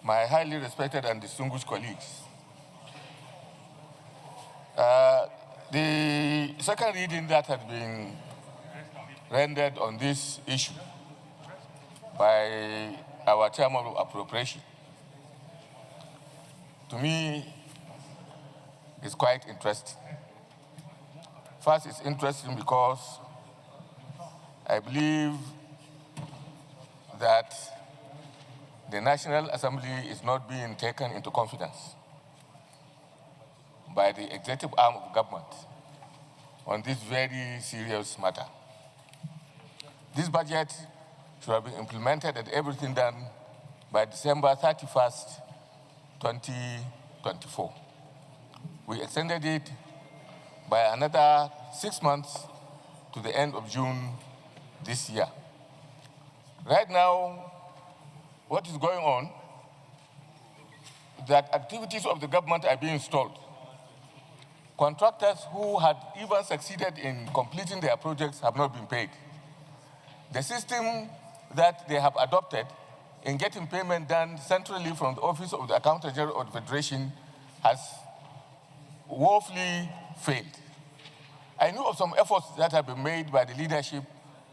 my highly respected and distinguished colleagues. The second reading that had been rendered on this issue by our Chairman of Appropriation, to me, is quite interesting. First, it's interesting because I believe that the National Assembly is not being taken into confidence by the executive arm of government on this very serious matter. This budget should have been implemented and everything done by December 31st, 2024. We extended it by another 6 months to the end of June this year. Right now, what is going on is that activities of the government are being stalled. Contractors who had even succeeded in completing their projects have not been paid. The system that they have adopted in getting payment done centrally from the Office of the Accountant General of the Federation has woefully failed. I knew of some efforts that have been made by the leadership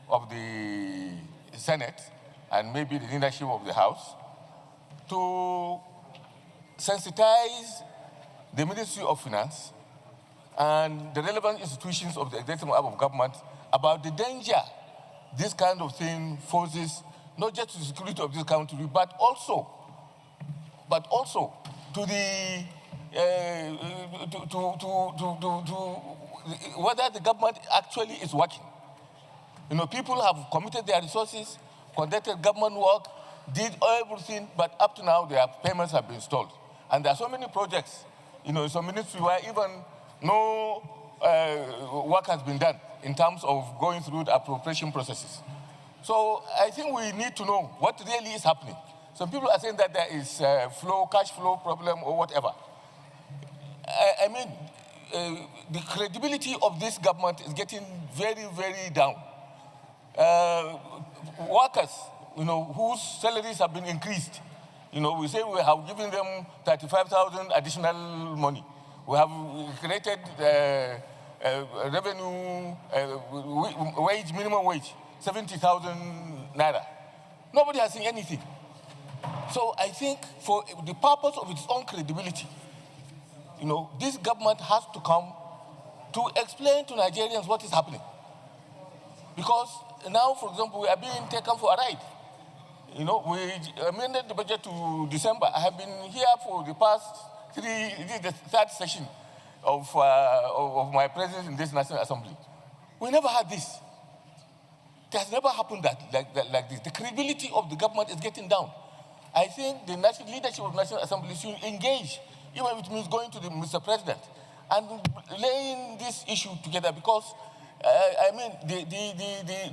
of the Senate and maybe the leadership of the House to sensitize the Ministry of Finance and the relevant institutions of the executive arm of government about the danger this kind of thing poses, not just to the security of this country, but also to the whether the government actually is working. You know, people have committed their resources, conducted government work, did everything, but up to now their payments have been stalled. And there are so many projects, you know, in some ministries where even no work has been done in terms of going through the appropriation processes. So I think we need to know what really is happening. Some people are saying that there is cash flow problem or whatever. I mean, the credibility of this government is getting very, very down. Workers, you know, whose salaries have been increased, you know, we say we have given them 35,000 additional money. We have created revenue, wage, minimum wage, 70,000 naira. Nobody has seen anything. So I think for the purpose of its own credibility, you know, this government has to come to explain to Nigerians what is happening. Because now, for example, we are being taken for a ride. You know, we amended the budget to December. I have been here for the past this is the third session of my presence in this National Assembly. We never had this. It has never happened like this. The credibility of the government is getting down. I think the national leadership of the National Assembly should engage, even if it means going to the Mr. President and laying this issue together, because I mean,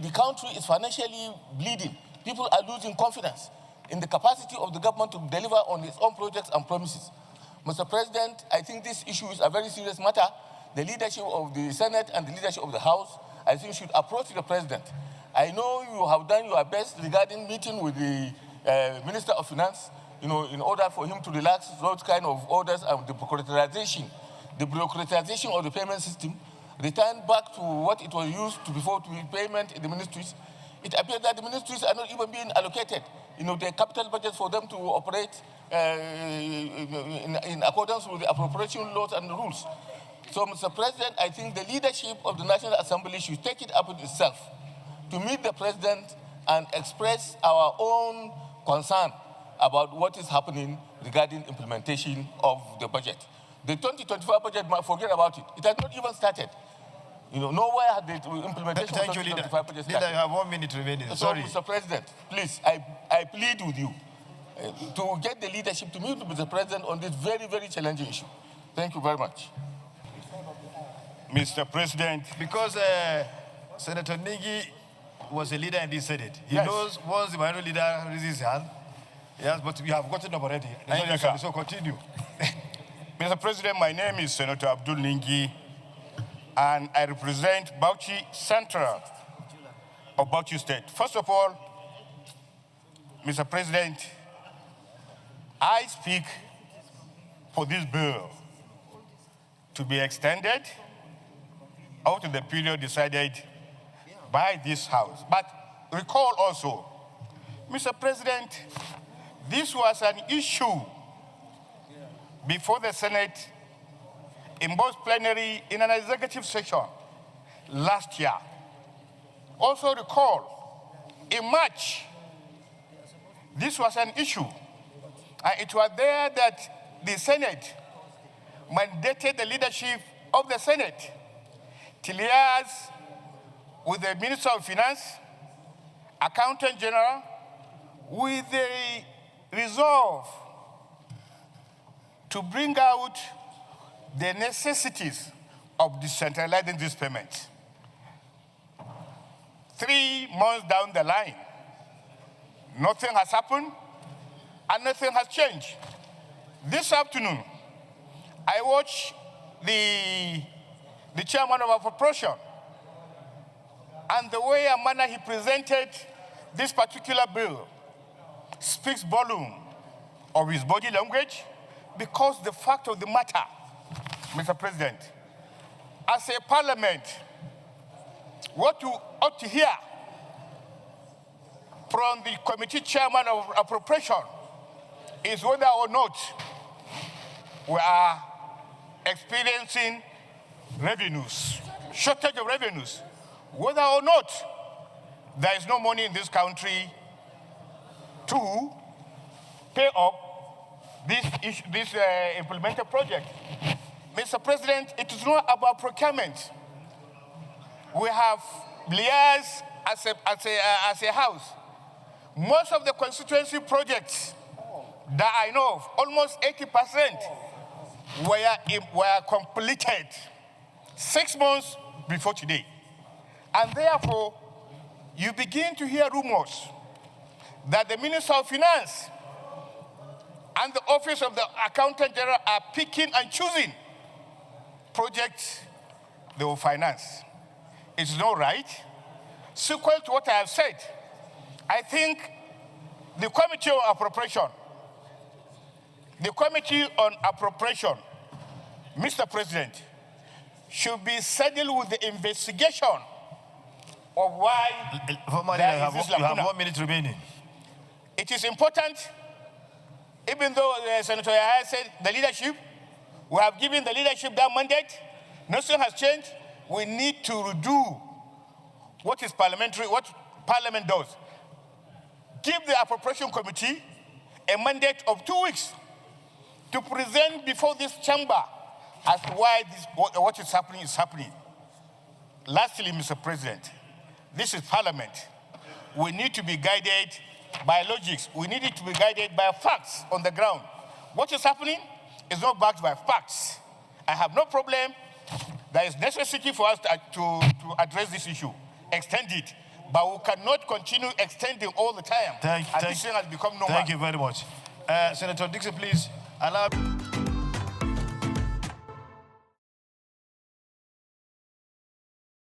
the country is financially bleeding. People are losing confidence in the capacity of the government to deliver on its own projects and promises. Mr. President, I think this issue is a very serious matter. The leadership of the Senate and the leadership of the House, I think, should approach the President. I know you have done your best regarding meeting with the Minister of Finance, you know, in order for him to relax those kind of orders and the bureaucratization of the payment system, return back to what it was used to before to payment in the ministries. It appears that the ministries are not even being allocated, you know, the capital budget for them to operate in accordance with the appropriation laws and the rules. So, Mr. President, I think the leadership of the National Assembly should take it up with itself to meet the President and express our own concern about what is happening regarding implementation of the budget. The 2025 budget, forget about it. It has not even started. You know, nowhere had the implementation of the 2025 budget started. Leader, you have 1 minute remaining. So, sorry. Mr. President, please, I plead with you to get the leadership to meet with the President on this very, very challenging issue. Thank you very much. Mr. President. Because Senator Ningi was a leader in this Senate. He Yes. knows once the minority leader raises his hand, yes, but we have gotten up already. Thank you, sir. So continue. Mr. President, my name is Senator Abdul Ningi, and I represent Bauchi Central of Bauchi State. First of all, Mr. President, I speak for this bill to be extended out to the period decided by this House. But recall also, Mr. President, this was an issue before the Senate in both plenary in an executive session last year. Also recall, in March, this was an issue. And it was there that the Senate mandated the leadership of the Senate to liaise with the Minister of Finance, Accountant General, with the resolve to bring out the necessities of decentralizing this payment. 3 months down the line, nothing has happened and nothing has changed. This afternoon, I watched the chairman of appropriation and the way and manner he presented this particular bill speaks volume of his body language, because the fact of the matter, Mr. President, as a parliament, what you ought to hear from the committee chairman of appropriation is whether or not we are experiencing revenues, shortage of revenues, whether or not there is no money in this country to pay up this implemented project. Mr. President, it is not about procurement. We have liaised as a house. Most of the constituency projects that I know of, almost 80%, were completed 6 months before today. And therefore, you begin to hear rumors that the Minister of Finance and the Office of the Accountant General are picking and choosing projects they will finance. It's not right. Sequel to what I have said, I think the Committee on Appropriation, Mr. President, should be saddled with the investigation of why there is this lacuna. You have 1 minute remaining. It is important, even though Senator Yahya said the leadership, we have given the leadership that mandate, nothing has changed. We need to redo what is parliamentary, what Parliament does. Give the Appropriation Committee a mandate of 2 weeks to present before this chamber as to why what is happening. Lastly, Mr. President, this is Parliament. We need to be guided by logics. We need it to be guided by facts on the ground. What is happening is not backed by facts. I have no problem. There is necessity for us to address this issue, extend it. But we cannot continue extending all the time. This thing has become normal. Thank you very much. Senator Dixon, please allow